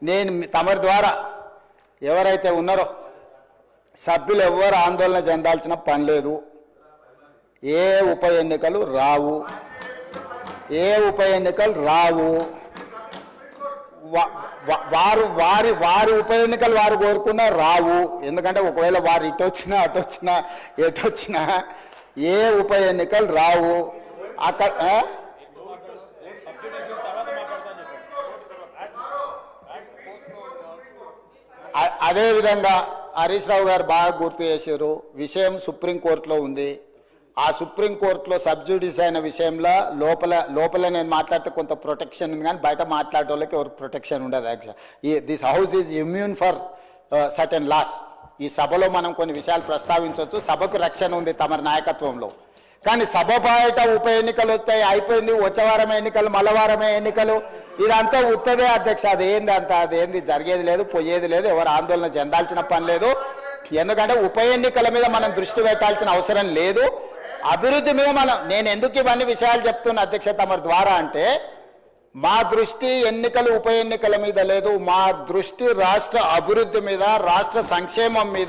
నేను తమరి ద్వారా ఎవరైతే ఉన్నారో సభ్యులు ఎవరు ఆందోళన చెందాల్సిన పని లేదు. ఏ ఉప ఎన్నికలు రావు, వారు వారి వారి ఉప ఎన్నికలు వారు కోరుకున్నా రావు. ఎందుకంటే ఒకవేళ వారు ఇటొచ్చినా అటొచ్చినా ఎటొచ్చినా ఏ ఉప ఎన్నికలు రావు. అక్కడ అదేవిధంగా హరీష్ రావు గారు బాగా గుర్తు చేశారు. విషయం సుప్రీంకోర్టులో ఉంది. ఆ సుప్రీంకోర్టులో సబ్జుడిస్ అయిన విషయంలో లోపల నేను మాట్లాడితే కొంత ప్రొటెక్షన్ ఉంది, కానీ బయట మాట్లాడే వాళ్ళకి ఎవరు ప్రొటెక్షన్ ఉండదు. Actual this house is immune for certain laws. ఈ సభలో మనం కొన్ని విషయాలు ప్రస్తావించవచ్చు. సభకు రక్షణ ఉంది తమ నాయకత్వంలో. కానీ సభ బయట ఉప ఎన్నికలు వస్తాయి, అయిపోయింది, వచ్చే వారమే ఎన్నికలు, మల్లవారమే ఎన్నికలు, ఇదంతా ఉత్తదే అధ్యక్ష. అదేంది జరిగేది లేదు, పోయేది లేదు, ఎవరు ఆందోళన చెందాల్సిన పని లేదు. ఎందుకంటే ఉప ఎన్నికల మీద మనం దృష్టి పెట్టాల్సిన అవసరం లేదు. అభివృద్ధి మీద నేను ఎందుకు ఇవన్నీ విషయాలు చెప్తున్నా అధ్యక్ష తమరి ద్వారా అంటే, మా దృష్టి ఎన్నికలు ఉప ఎన్నికల మీద లేదు. మా దృష్టి రాష్ట్ర అభివృద్ధి మీద, రాష్ట్ర సంక్షేమం మీద,